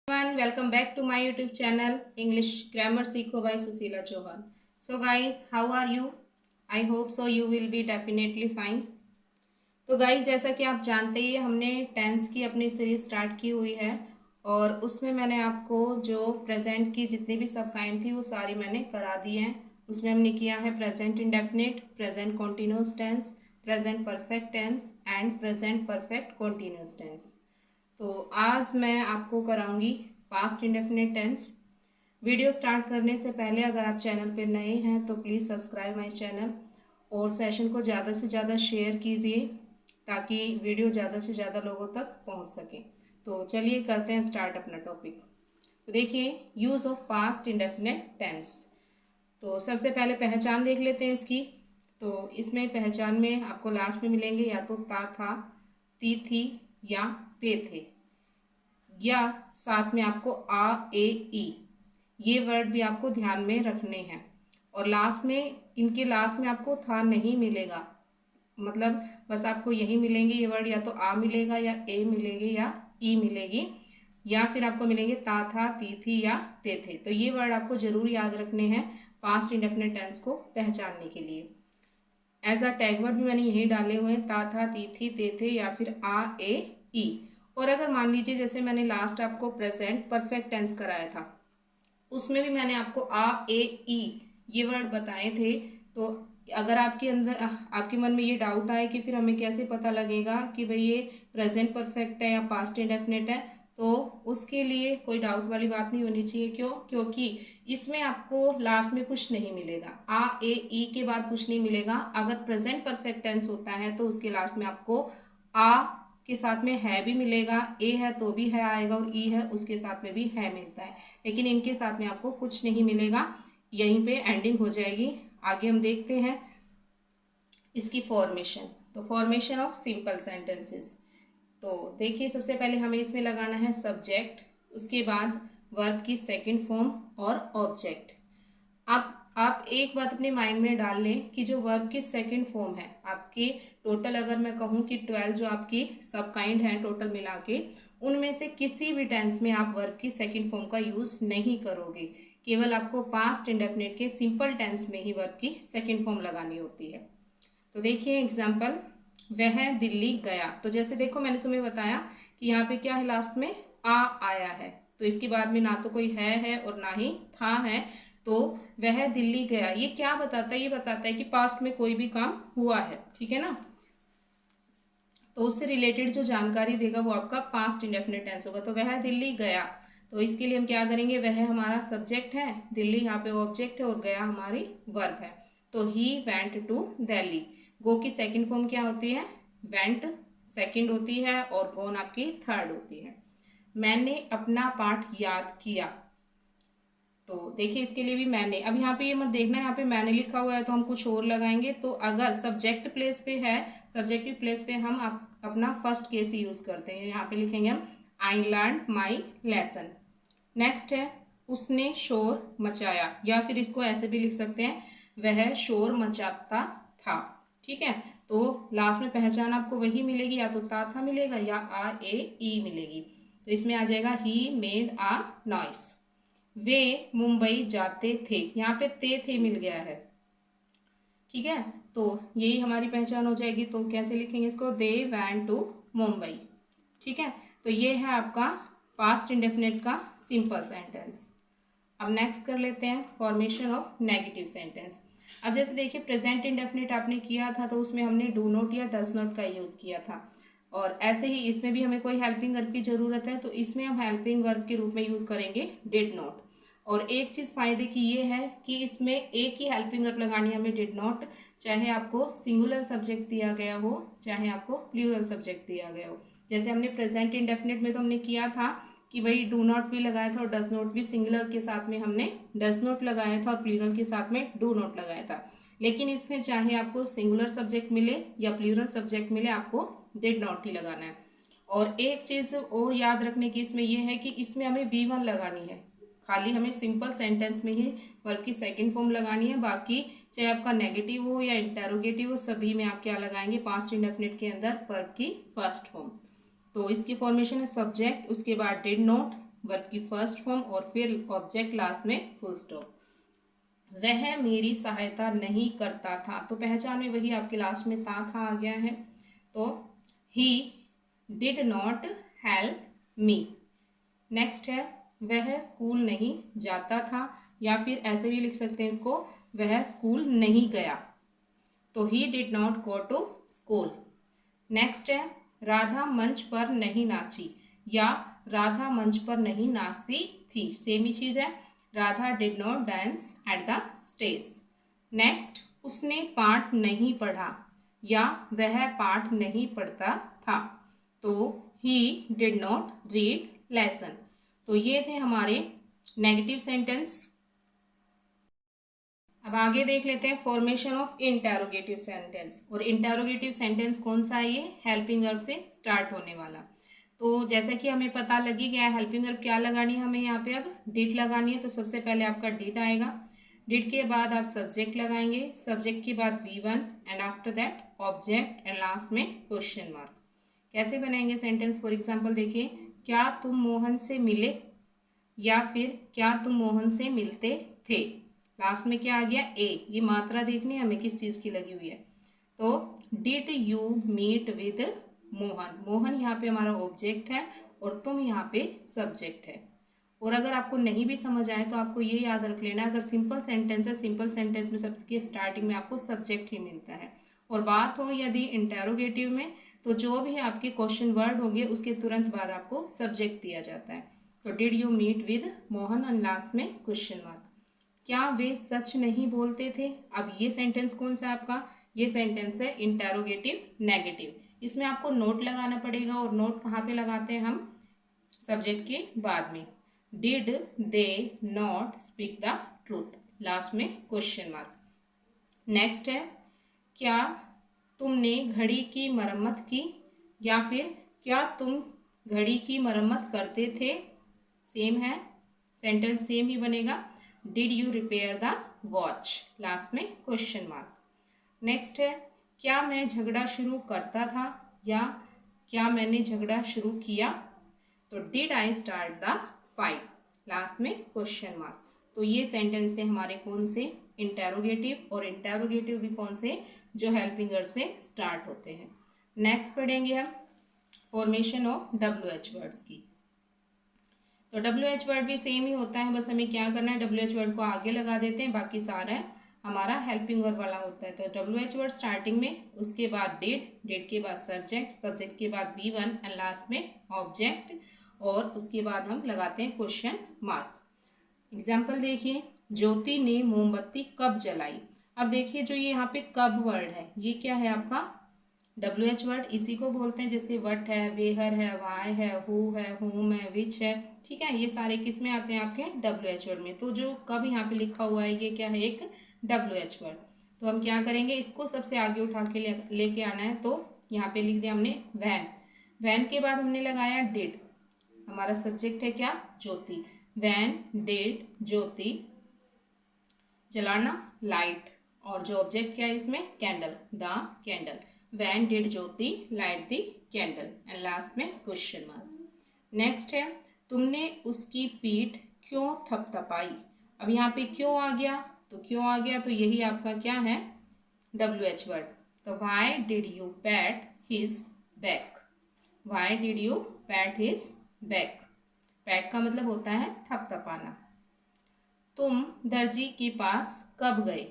Welcome back to my YouTube channel English Grammar सीखो by Sushila Chauhan. So guys, how are you? I hope so you will be definitely fine. तो guys जैसा कि आप जानते ही हमने tense की अपनी सीरीज स्टार्ट की हुई है और उसमें मैंने आपको जो प्रेजेंट की जितनी भी सब काइंड थी वो सारी मैंने करा दी हैं. उसमें हमने किया है present indefinite, present continuous tense, present perfect tense and present perfect continuous tense. तो आज मैं आपको कराऊंगी past indefinite tense. Video start करने से पहले अगर आप चैनल पर नए हैं तो प्लीज़ सब्सक्राइब माय चैनल और सेशन को ज़्यादा से ज़्यादा शेयर कीजिए ताकि वीडियो ज़्यादा से ज़्यादा लोगों तक पहुंच सके. तो चलिए करते हैं स्टार्ट अपना टॉपिक. तो देखिए use of past indefinite tense. तो सबसे पहले पहचान देख लेते हैं इसकी. तो इसमें पहचान में आपको लास्ट में मिलेंगे या तो ता था, ती थी या ते थे, या साथ में आपको आ, ए, ई. ये वर्ड भी आपको ध्यान में रखने हैं. और लास्ट में इनके लास्ट में आपको था नहीं मिलेगा, मतलब बस आपको यही मिलेंगे ये वर्ड, या तो आ मिलेगा या ए मिलेगी या ई मिलेगी, या फिर आपको मिलेंगे ता था, ती थी या ते थे. तो ये वर्ड आपको जरूर याद रखने हैं पास्ट इंडेफिनिट टेंस को पहचानने के लिए. एज अ टैग वर्ड भी मैंने यही डाले हुए हैं, ता था, ती थी, ते थे या फिर आ, ए, ई. और अगर मान लीजिए जैसे मैंने लास्ट आपको प्रेजेंट परफेक्ट टेंस कराया था उसमें भी मैंने आपको आ, ए, ई ये वर्ड बताए थे. तो अगर आपके अंदर आपके मन में ये डाउट आए कि फिर हमें कैसे पता लगेगा कि भाई ये प्रेजेंट परफेक्ट है या पास्ट इंडेफिनिट है, तो उसके लिए कोई डाउट वाली बात नहीं होनी चाहिए. क्यों? क्योंकि इसमें आपको लास्ट में कुछ नहीं मिलेगा, आ, ए, ई के बाद कुछ नहीं मिलेगा. अगर प्रेजेंट परफेक्ट टेंस होता है तो उसके लास्ट में आपको आ के साथ में है भी मिलेगा, ए है तो भी है आएगा और ई है उसके साथ में भी है मिलता है. लेकिन इनके साथ में आपको कुछ नहीं मिलेगा, यहीं पे एंडिंग हो जाएगी. आगे हम देखते हैं इसकी फॉर्मेशन. तो फॉर्मेशन ऑफ सिंपल सेंटेंसेस. तो देखिए सबसे पहले हमें इसमें लगाना है सब्जेक्ट, उसके बाद वर्ब की सेकंड फॉर्म और ऑब्जेक्ट. अब आप एक बात अपने माइंड में डाल लें कि जो वर्ब की सेकंड फॉर्म है आपके टोटल अगर मैं कहूँ कि 12 जो आपकी सब काइंड हैं टोटल मिला के, उनमें से किसी भी टेंस में आप वर्ब की सेकंड फॉर्म का यूज़ नहीं करोगे. केवल आपको पास्ट इंडेफिनिट के सिंपल टेंस में ही वर्ब की सेकंड फॉर्म लगानी होती है. तो देखिए एग्जाम्पल, वह दिल्ली गया. तो जैसे देखो मैंने तुम्हें बताया कि यहाँ पे क्या है, लास्ट में आ आया है, तो इसके बाद में ना तो कोई है और ना ही था है. तो वह दिल्ली गया ये क्या बताता है? ये बताता है कि पास्ट में कोई भी काम हुआ है, ठीक है ना. तो उससे रिलेटेड जो जानकारी देगा वो आपका पास्ट इंडेफिनिट टेंस होगा. तो वह दिल्ली गया, तो इसके लिए हम क्या करेंगे, वह हमारा सब्जेक्ट है, दिल्ली यहाँ पे ऑब्जेक्ट है और गया हमारी वर्ब है. तो ही वेंट टू दिल्ली. गो की सेकंड फॉर्म क्या होती है? वेंट सेकंड होती है और गोन आपकी थर्ड होती है. मैंने अपना पाठ याद किया. तो देखिए इसके लिए भी मैंने, अब यहाँ पे ये मत देखना यहाँ पे मैंने लिखा हुआ है तो हम कुछ और लगाएंगे. तो अगर सब्जेक्ट प्लेस पे है, सब्जेक्टिव प्लेस पे हम अपना फर्स्ट केस यूज करते हैं. यहाँ पे लिखेंगे हम I learn my lesson. Next है उसने शोर मचाया, या फिर इसको ऐसे भी लिख सकते हैं वह शोर मचाता था. ठीक है, तो लास्ट में पहचान आपको वही मिलेगी, या तो ता था मिलेगा या आ, ए, ई मिलेगी. तो इसमें आ जाएगा ही मेड आ नॉइस. वे मुंबई जाते थे, यहाँ पे ते मिल गया है, ठीक है. तो यही हमारी पहचान हो जाएगी. तो कैसे लिखेंगे इसको, दे वैन टू मुंबई. ठीक है, तो ये है आपका पास्ट इंडेफिनिट का सिंपल सेंटेंस. अब नेक्स्ट कर लेते हैं फॉर्मेशन ऑफ नेगेटिव सेंटेंस. अब जैसे देखिए प्रेजेंट इंडेफिनिट आपने किया था तो उसमें हमने डू नॉट या डज नॉट का यूज़ किया था, और ऐसे ही इसमें भी हमें कोई हेल्पिंग वर्ब की ज़रूरत है तो इसमें हम हेल्पिंग वर्ब के रूप में यूज़ करेंगे डिड नॉट. और एक चीज़ फ़ायदे की ये है कि इसमें एक ही हेल्पिंग वर्ब लगानी है हमें, डिड नॉट, चाहे आपको सिंगुलर सब्जेक्ट दिया गया हो चाहे आपको प्लूरल सब्जेक्ट दिया गया हो. जैसे हमने प्रेजेंट इंडेफिनिट में तो हमने किया था कि भाई डू नॉट भी लगाया था और डज नॉट भी, सिंगुलर के साथ में हमने डज नॉट लगाया था और प्लूरल के साथ में डू नॉट लगाया था. लेकिन इसमें चाहे आपको सिंगुलर सब्जेक्ट मिले या प्लूरल सब्जेक्ट मिले आपको डिड नॉट ही लगाना है. और एक चीज़ और याद रखने की इसमें यह है कि इसमें हमें V1 लगानी है. खाली हमें सिंपल सेंटेंस में ही वर्ब की सेकंड फॉर्म लगानी है, बाकी चाहे आपका नेगेटिव हो या इंटेरोगेटिव हो सभी में आप क्या लगाएंगे पास्ट इंडेफिनिट के अंदर वर्ब की फर्स्ट फॉर्म. तो इसकी फॉर्मेशन है सब्जेक्ट, उसके बाद डिड नॉट, वर्ब की फर्स्ट फॉर्म और फिर ऑब्जेक्ट लास्ट में फुल स्टॉप। वह मेरी सहायता नहीं करता था, तो पहचान में वही आपके लास्ट में था आ गया है, तो he did not help me. Next है वह स्कूल नहीं जाता था, या फिर ऐसे भी लिख सकते हैं इसको, वह स्कूल नहीं गया, तो he did not go to school. Next है राधा मंच पर नहीं नाची, या राधा मंच पर नहीं नाचती थी, सेम ही चीज है, Radha did not dance at the stage. Next उसने पाठ नहीं पढ़ा, या वह पाठ नहीं पढ़ता था, तो he did not read lesson. तो ये थे हमारे नेगेटिव सेंटेंस। अब आगे देख लेते हैं फॉर्मेशन ऑफ इंटेरोगेटिव सेंटेंस। और इंटेरोगेटिव सेंटेंस कौन सा है? ये हेल्पिंग वर्ब से स्टार्ट होने वाला। तो जैसा कि हमें पता लगी गया हेल्पिंग वर्ब क्या लगानी है हमें यहाँ पे, अब डिड लगानी है। तो सबसे पहले आपका डिड आएगा, डिड के बाद आप सब्जेक्ट लगाएंगे, सब्जेक्ट के बाद V1 and after that object and last में क्वेश्चन मार्क। कैसे बनाएंगे सेंटेंस? फॉर एग्जाम्पल देखिए, क्या तुम मोहन से मिले, या फिर क्या तुम मोहन से मिलते थे। लास्ट में क्या आ गया? ए। ये मात्रा देखनी है हमें किस चीज की लगी हुई है। तो did you meet with Mohan, Mohan यहाँ पे हमारा ऑब्जेक्ट है और तुम यहाँ पे सब्जेक्ट है। और अगर आपको नहीं भी समझ आए तो आपको ये याद रख लेना, अगर सिंपल सेंटेंस है, सिंपल सेंटेंस में सबके स्टार्टिंग में आपको सब्जेक्ट ही मिलता है। और बात हो यदि इंटेरोगेटिव में, तो जो भी आपके क्वेश्चन वर्ड होंगे उसके तुरंत बाद आपको सब्जेक्ट दिया जाता है। तो did you meet with Mohan और लास्ट में क्वेश्चन मार्क। क्या वे सच नहीं बोलते थे? अब ये सेंटेंस कौन सा आपका? ये सेंटेंस है इंटेरोगेटिव नेगेटिव। इसमें आपको नोट लगाना पड़ेगा, और नोट कहाँ पे लगाते हैं हम? सब्जेक्ट के बाद में। Did they not speak the truth, last में क्वेश्चन मार्क। नेक्स्ट है, क्या तुमने घड़ी की मरम्मत की, या फिर क्या तुम घड़ी की मरम्मत करते थे। सेम है, सेंटेंस सेम ही बनेगा। Did you repair the watch, last में क्वेश्चन मार्क। नेक्स्ट है, क्या मैं झगड़ा शुरू करता था, या क्या मैंने झगड़ा शुरू किया। तो did I start the fight, last में क्वेश्चन मार्क। तो ये सेंटेंस थे हमारे कौन से? इंटेरोगेटिव। और इंटेरोगेटिव भी कौन से? जो हेल्पिंग वर्ब से स्टार्ट होते हैं। नेक्स्ट पढ़ेंगे हम फॉर्मेशन ऑफ WH वर्ड्स की। तो WH वर्ड भी सेम ही होता है, बस हमें क्या करना है, WH वर्ड को आगे लगा देते हैं, बाकी सारा हमारा हेल्पिंग वर्ब वाला होता है। तो WH वर्ड स्टार्टिंग में, उसके बाद डिड, डिड के बाद सब्जेक्ट, सब्जेक्ट के बाद V1 एंड लास्ट में ऑब्जेक्ट, और उसके बाद हम लगाते हैं क्वेश्चन मार्क। एग्जाम्पल देखिए, ज्योति ने मोमबत्ती कब जलाई। अब देखिए जो ये यहाँ पे कब वर्ड है, ये क्या है आपका? WH word. इसी को बोलते हैं जैसे वट है, वेहर है, वाई है, हु है, हुम है, विच है, ठीक है। ये सारे किस में आते हैं? आपके WH वर्ड में। तो जो कब यहाँ पे लिखा हुआ है ये क्या है? एक WH वर्ड। तो हम क्या करेंगे, इसको सबसे आगे उठा के लेके आना है। तो यहाँ पे लिख दिया हमने वैन, वैन के बाद हमने लगाया डिड, हमारा सब्जेक्ट है क्या? ज्योति। वैन डिड ज्योति जलाना, लाइट, और जो ऑब्जेक्ट क्या है इसमें? Candle, the candle. When did Jyoti light the candle, and last में क्वेश्चन मार्क। नेक्स्ट है, तुमने उसकी पीठ क्यों थपथपाई। अब यहाँ पे क्यों आ गया? तो क्यों आ गया तो यही आपका क्या है? WH word. तो why did you pat his back, why did you pat his back. Pat का मतलब होता है थपथपाना। तुम दर्जी के पास कब गए,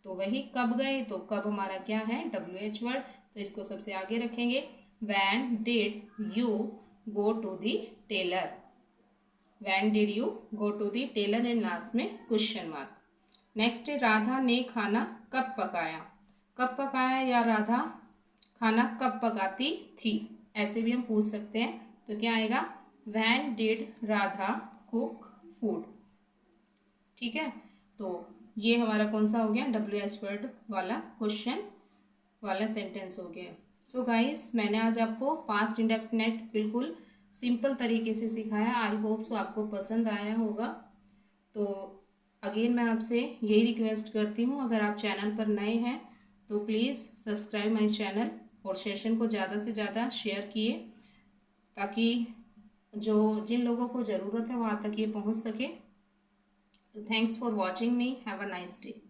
तो वही कब गए, तो कब हमारा क्या है? WH word. तो इसको सबसे आगे रखेंगे। When did you go to the tailor, when did you go to the tailor, and last में क्वेश्चन मार्क। नेक्स्ट है, राधा ने खाना कब पकाया। कब पकाया, या राधा खाना कब पकाती थी, ऐसे भी हम पूछ सकते हैं। तो क्या आएगा? When did Radha cook food, ठीक है। तो ये हमारा कौन सा हो गया? WH वर्ड वाला क्वेश्चन वाला सेंटेंस हो गया। सो गाइस, मैंने आज आपको पास्ट इंडेफिनिट बिल्कुल सिंपल तरीके से सिखाया। आई होप सो आपको पसंद आया होगा। तो अगेन मैं आपसे यही रिक्वेस्ट करती हूँ, अगर आप चैनल पर नए हैं तो प्लीज़ सब्सक्राइब माई चैनल, और सेशन को ज़्यादा से ज़्यादा शेयर किए, ताकि जो जिन लोगों को ज़रूरत है वहाँ तक ये पहुँच सके। तो thanks for watching me, have a nice day.